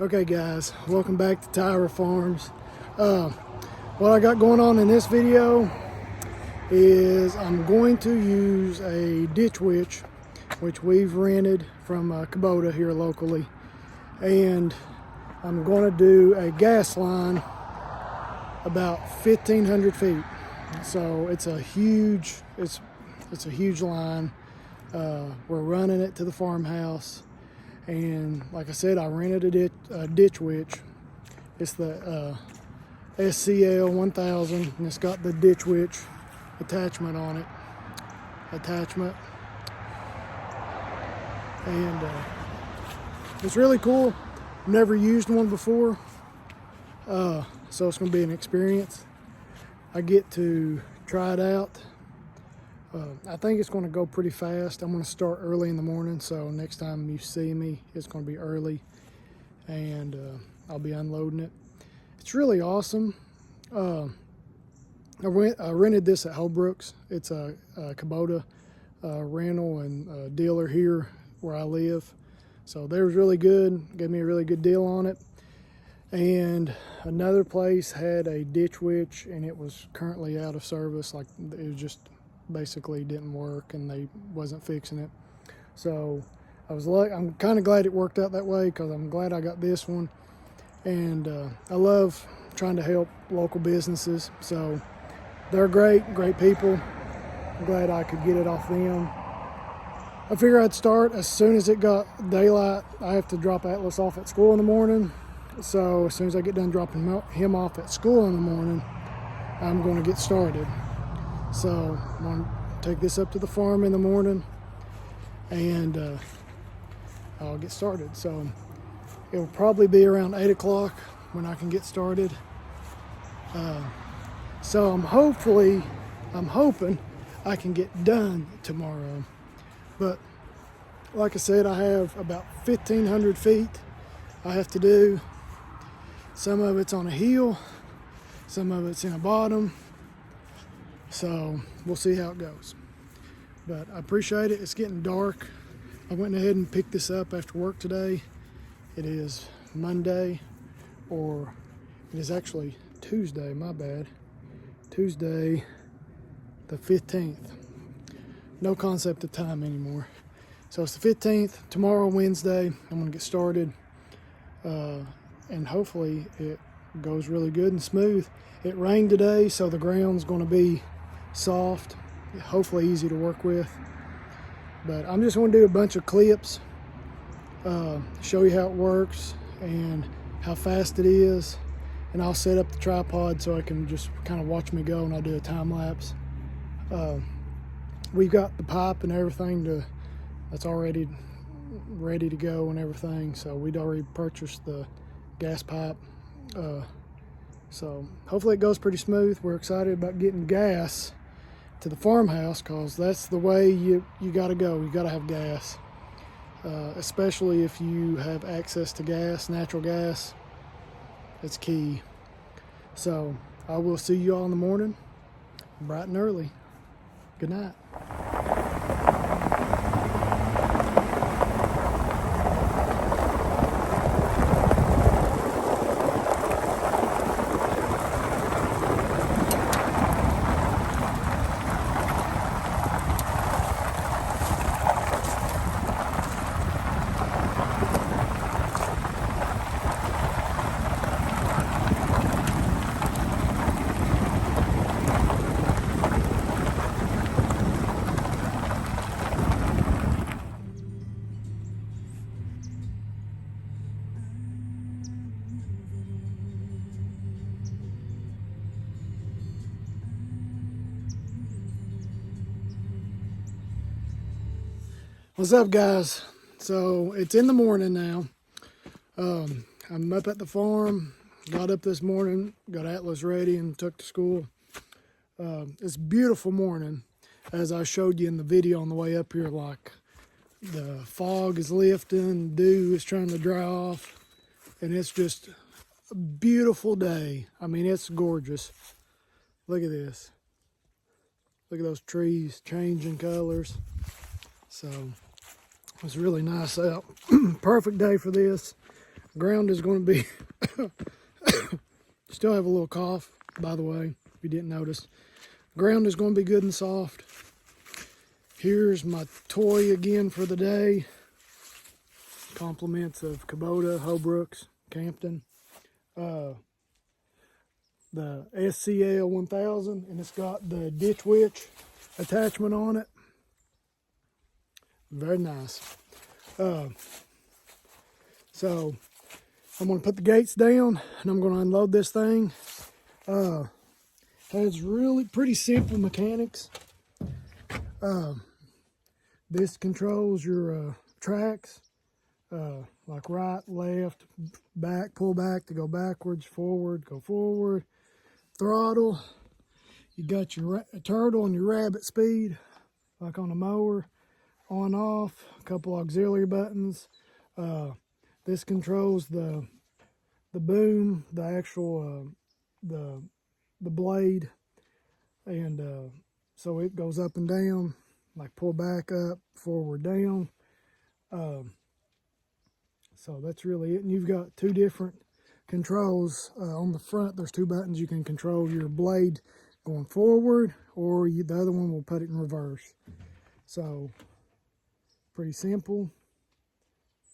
Okay guys, welcome back to Tyra Farms. What I got going on in this video is I'm going to use a ditch witch, which we've rented from Kubota here locally, and I'm going to do a gas line about 1,500 feet. So it's a huge line. We're running it to the farmhouse. And like I said, I rented a ditch witch. It's the SCL 1000, and it's got the ditch witch attachment on it. And it's really cool. Never used one before, so it's going to be an experience. I get to try it out. I think it's going to go pretty fast. I'm going to start early in the morning, so next time you see me, it's going to be early, and I'll be unloading it. It's really awesome. I rented this at Holbrook's. It's a Kubota rental and dealer here where I live. So they was really good, gave me a really good deal on it. And another place had a ditch witch, and it was currently out of service. Like, it was just basically didn't work, and they wasn't fixing it. So I'm kind of glad it worked out that way, because I'm glad I got this one. And I love trying to help local businesses, so they're great people. I'm glad I could get it off them. I figure I'd start as soon as it got daylight. I have to drop Atlas off at school in the morning, so as soon as I get done dropping him off at school in the morning, I'm going to get started. So I'm going to take this up to the farm in the morning, and I'll get started. So it'll probably be around 8 o'clock when I can get started. So I'm hoping I can get done tomorrow. But like I said, I have about 1,500 feet I have to do. Some of it's on a hill, some of it's in a bottom. So we'll see how it goes. But I appreciate it. It's getting dark. I went ahead and picked this up after work today. It is Monday, or it is actually Tuesday, my bad. Tuesday the 15th. No concept of time anymore. So it's the 15th, tomorrow, Wednesday. I'm gonna get started. And hopefully it goes really good and smooth. It rained today, so the ground's gonna be soft, hopefully easy to work with. But I'm just going to do a bunch of clips, show you how it works and how fast it is, and I'll set up the tripod so I can just kind of watch me go, and I'll do a time lapse. We've got the pipe and everything that's already ready to go and everything, so we'd already purchased the gas pipe. So hopefully it goes pretty smooth. We're excited about getting gas to the farmhouse, because that's the way you got to go. You got to have gas, especially if you have access to gas, natural gas. It's key. So I will see you all in the morning, bright and early. Good night. What's up, guys? So it's in the morning now. I'm up at the farm. Got up this morning, got Atlas ready and took to school. It's a beautiful morning, as I showed you in the video on the way up here. Like, the fog is lifting, dew is trying to dry off, and it's just a beautiful day. I mean, it's gorgeous. Look at this. Look at those trees changing colors. So it was really nice out. Perfect day for this. Ground is going to be, still have a little cough, by the way, if you didn't notice. Ground is going to be good and soft. Here's my toy again for the day. Compliments of Kubota, Hobrooks, Campton. The SCL 1000, and it's got the Ditch Witch attachment on it. Very nice. So I'm going to put the gates down and I'm going to unload this thing. Has really pretty simple mechanics. This controls your tracks, like right, left, back, pull back to go backwards, forward, go forward. Throttle, you got your turtle and your rabbit speed, like on a mower, on, off, a couple auxiliary buttons. This controls the boom, the actual, the blade, and so it goes up and down, like pull back up, forward, down. So that's really it, and you've got two different controls. On the front there's two buttons. You can control your blade going forward, or the other one will put it in reverse. So pretty simple.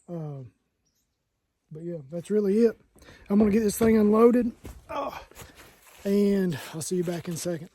But yeah, that's really it. I'm gonna get this thing unloaded, and I'll see you back in a second.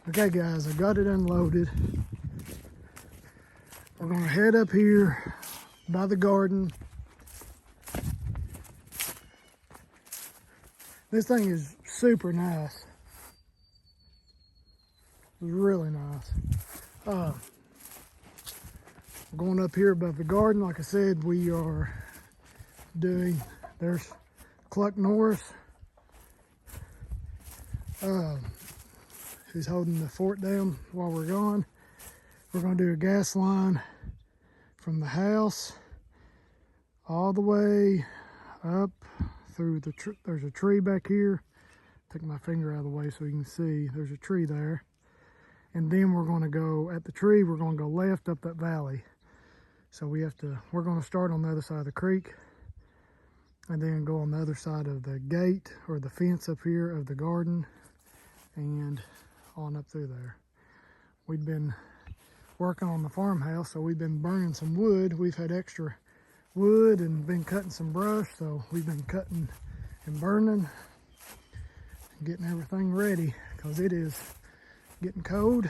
Okay guys, I got it unloaded. We're gonna head up here by the garden. This thing is super nice. It's really nice. Going up here above the garden, like I said, we are doing, there's Cluck North. Who's holding the fort down while we're gone. We're going to do a gas line from the house all the way up through the there's a tree back here. Take my finger out of the way so you can see there's a tree there. And then we're going to go at the tree, we're going to go left up that valley. So we're going to start on the other side of the creek and then go on the other side of the gate or the fence up here of the garden and on up through there. We've been working on the farmhouse, so we've been burning some wood. We've had extra wood and been cutting some brush, so we've been cutting and burning, getting everything ready because it is getting cold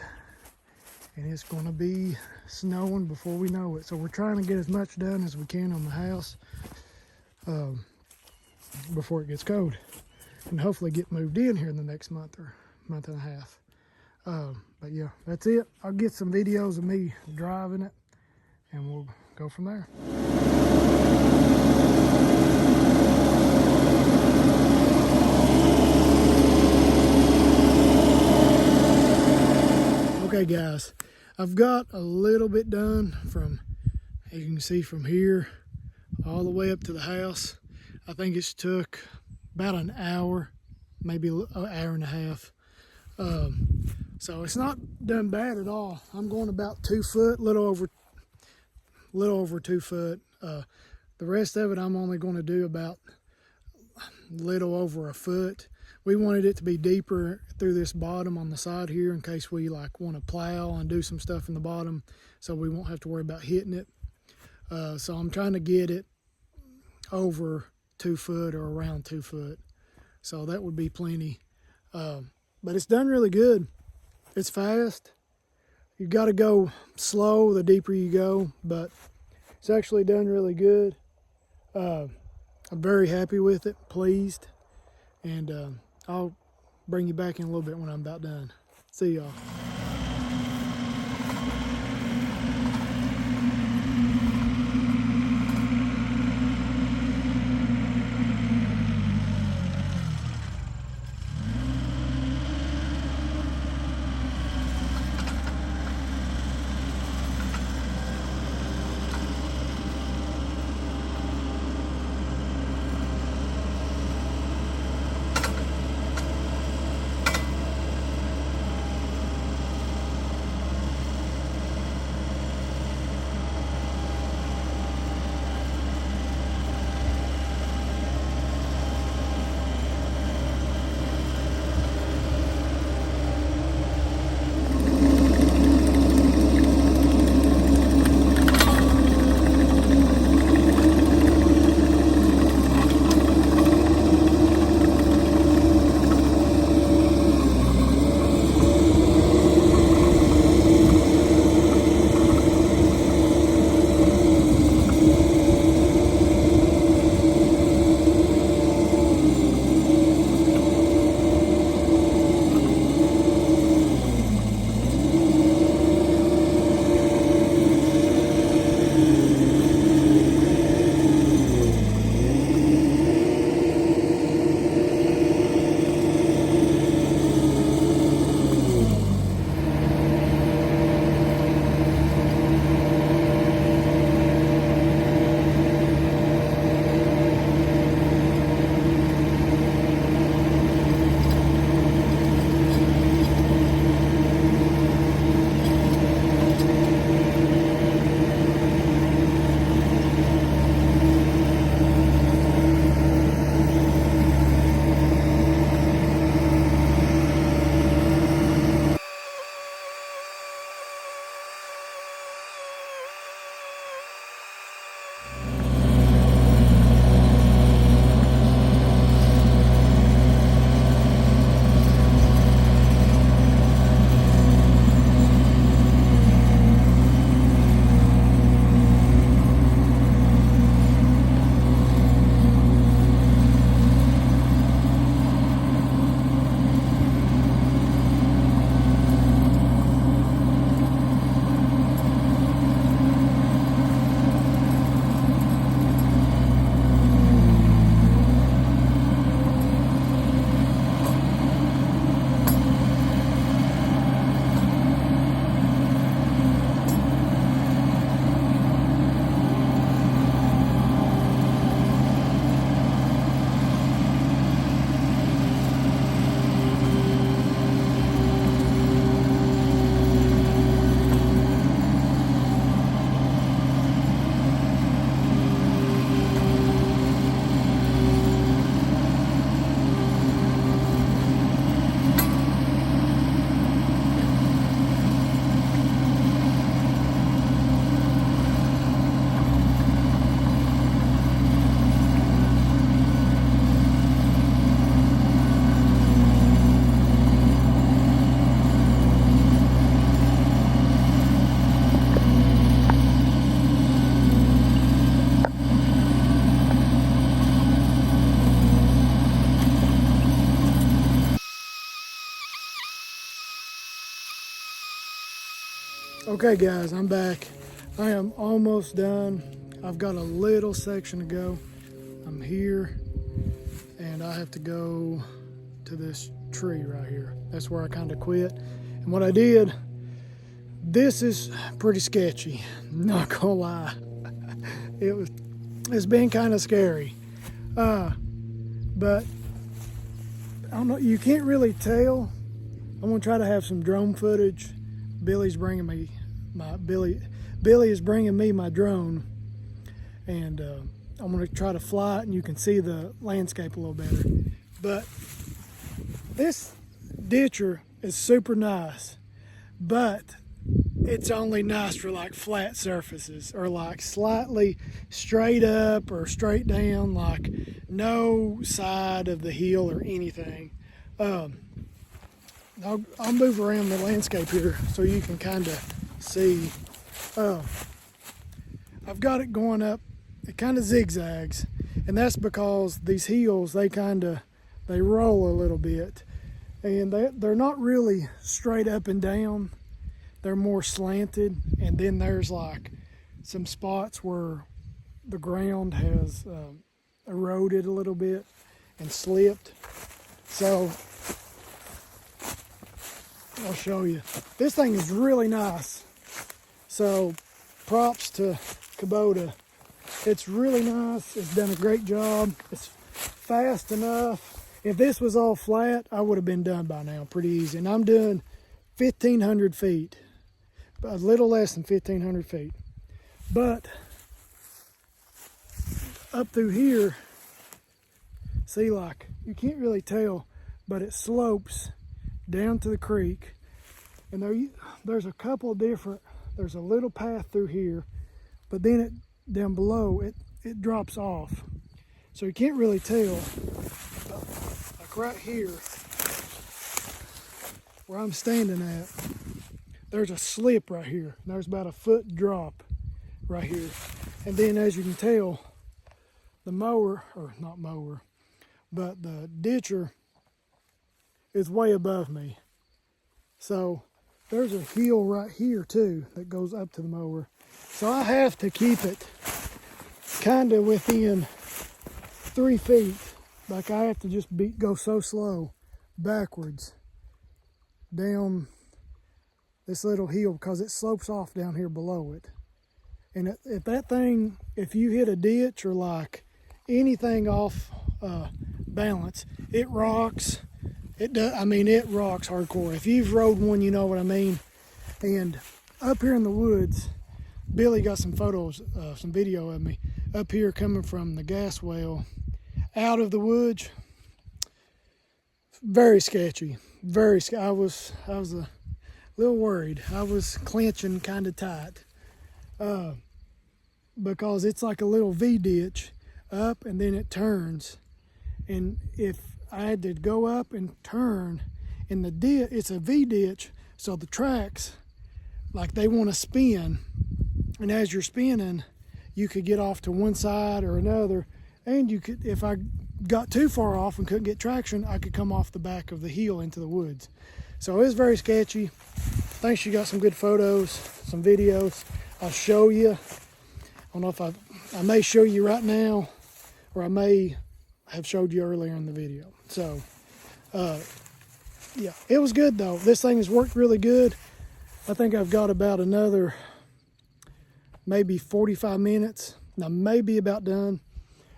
and it's going to be snowing before we know it. So we're trying to get as much done as we can on the house before it gets cold, and hopefully get moved in here in the next month or month and a half. But yeah, that's it. I'll get some videos of me driving it and we'll go from there. Okay guys, I've got a little bit done from, as you can see, from here all the way up to the house. I think it's took about an hour, maybe an hour and a half. So it's not done bad at all. I'm going about 2 foot, little over 2 foot. The rest of it I'm only going to do about little over a foot. We wanted it to be deeper through this bottom on the side here in case we like want to plow and do some stuff in the bottom, so we won't have to worry about hitting it. So I'm trying to get it over 2 foot or around 2 foot. So that would be plenty. But it's done really good. It's fast. You got to go slow the deeper you go, but it's actually done really good. I'm very happy with it, pleased, and I'll bring you back in a little bit when I'm about done. See y'all. Okay guys, I'm back. I am almost done. I've got a little section to go. I'm here and I have to go to this tree right here. That's where I kind of quit. And what I did, this is pretty sketchy, not gonna lie. It's been kind of scary. But I don't know, you can't really tell I'm gonna try to have some drone footage. Billy is bringing me my drone, and I'm gonna try to fly it and you can see the landscape a little better. But this ditcher is super nice, but it's only nice for like flat surfaces or like slightly straight up or straight down, like no side of the hill or anything. I'll move around the landscape here so you can kind of see. I've got it going up, it kind of zigzags, and that's because these hills, they roll a little bit, and they're not really straight up and down. They're more slanted, and then there's like some spots where the ground has eroded a little bit and slipped. So I'll show you. This thing is really nice. So props to Kubota. It's really nice. It's done a great job. It's fast enough. If this was all flat, I would have been done by now pretty easy. And I'm doing 1,500 feet. A little less than 1,500 feet. But up through here, see, like, you can't really tell, but it slopes down to the creek. And there's a couple different, there's a little path through here, but then down below, it drops off. So you can't really tell. Like right here, where I'm standing at, there's a slip right here. There's about a foot drop right here. And then as you can tell, the mower, or not mower, but the ditcher is way above me. So there's a hill right here too that goes up to the mower. So I have to keep it kind of within 3 feet. Like I have to just go so slow backwards down this little hill because it slopes off down here below it. And if you hit a ditch or like anything off balance, it rocks. It rocks hardcore. If you've rode one, you know what I mean. And up here in the woods, Billy got some photos, some video of me up here coming from the gas well out of the woods. Very sketchy. I was a little worried. I was clenching kind of tight because it's like a little V ditch up and then it turns. And if I had to go up and turn in the ditch, it's a V ditch, so the tracks, like they want to spin. And as you're spinning, you could get off to one side or another. And you could, if I got too far off and couldn't get traction, I could come off the back of the hill into the woods. So it's very sketchy. Thanks, you got some good photos, some videos. I'll show you. I don't know if I may show you right now, or I may have showed you earlier in the video. So, yeah, it was good though. This thing has worked really good. I think I've got about another maybe 45 minutes. Now, maybe about done.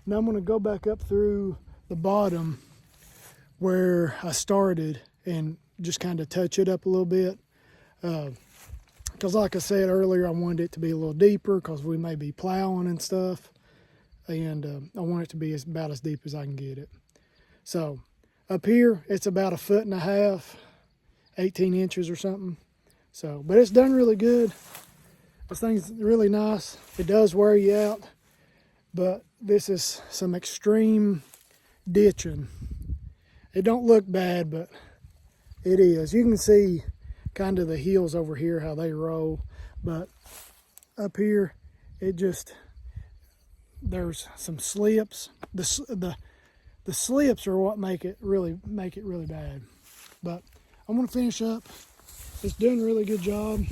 Now I'm gonna go back up through the bottom where I started and just kind of touch it up a little bit. Because like I said earlier, I wanted it to be a little deeper because we may be plowing and stuff. And I want it to be about as deep as I can get it. So up here, it's about 1.5 feet, 18 inches or something. So, but it's done really good. This thing's really nice. It does wear you out, but this is some extreme ditching. It don't look bad, but it is. You can see kind of the hills over here, how they roll, but up here, there's some slips. The slips are what make it really bad. But I'm gonna finish up. It's doing a really good job.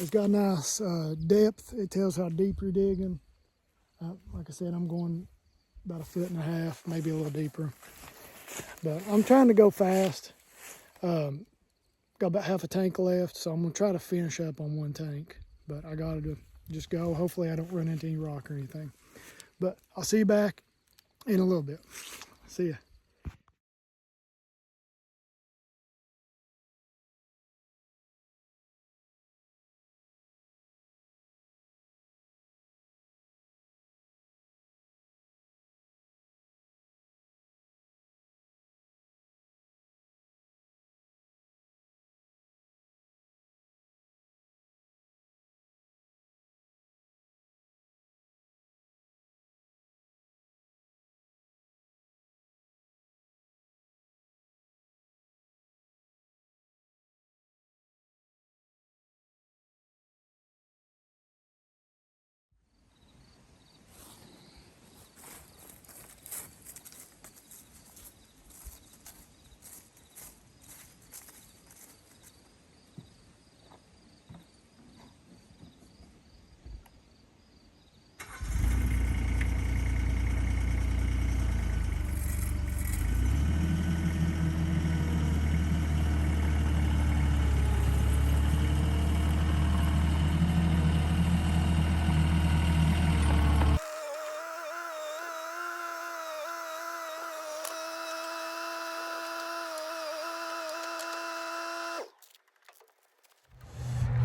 It's got a nice depth. It tells how deep you're digging. Like I said, I'm going about 1.5 feet, maybe a little deeper. But I'm trying to go fast. Got about half a tank left, so I'm gonna try to finish up on one tank. But I gotta just go. Hopefully I don't run into any rock or anything. But I'll see you back in a little bit. See ya.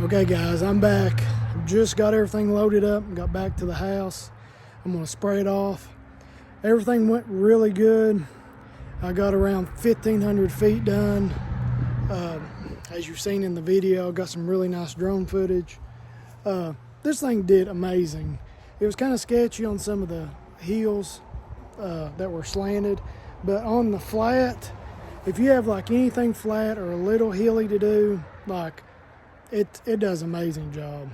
Okay guys, I'm back. Just got everything loaded up and got back to the house. I'm gonna spray it off. Everything went really good. I got around 1,500 feet done. As you've seen in the video, got some really nice drone footage. This thing did amazing. It was kind of sketchy on some of the hills that were slanted, but on the flat, if you have like anything flat or a little hilly to do, like it does an amazing job.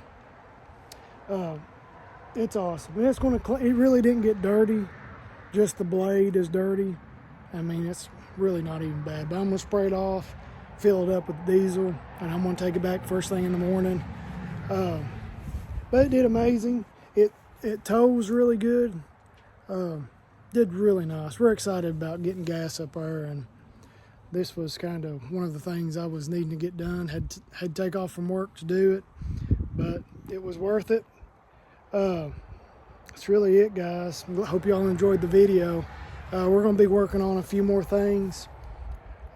It's awesome. And it's it really didn't get dirty. Just the blade is dirty. I mean, it's really not even bad, but I'm gonna spray it off, fill it up with diesel, and I'm gonna take it back first thing in the morning. But it did amazing. It tows really good. Did really nice. We're excited about getting gas up there, and this was kind of one of the things I was needing to get done. Had to take off from work to do it, but it was worth it. That's really it, guys. Hope y'all enjoyed the video. We're going to be working on a few more things.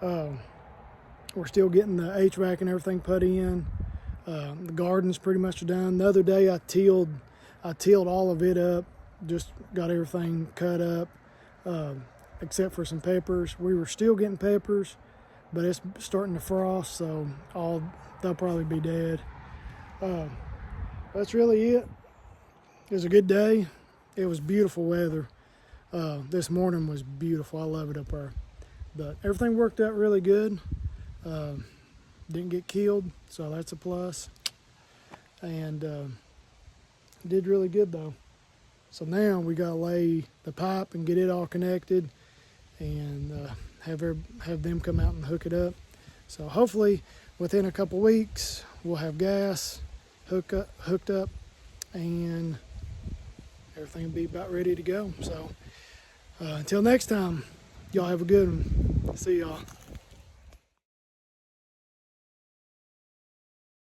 We're still getting the HVAC and everything put in. The garden's pretty much done. The other day I tilled all of it up, just got everything cut up, except for some peppers. We were still getting peppers, but it's starting to frost, so they'll probably be dead. That's really it. It was a good day. It was beautiful weather. This morning was beautiful. I love it up there. But everything worked out really good. Didn't get killed, so that's a plus. And did really good though. So now we gotta lay the pipe and get it all connected, and have them come out and hook it up. So hopefully within a couple weeks we'll have gas hooked up, and everything will be about ready to go. So until next time, y'all have a good one. See y'all.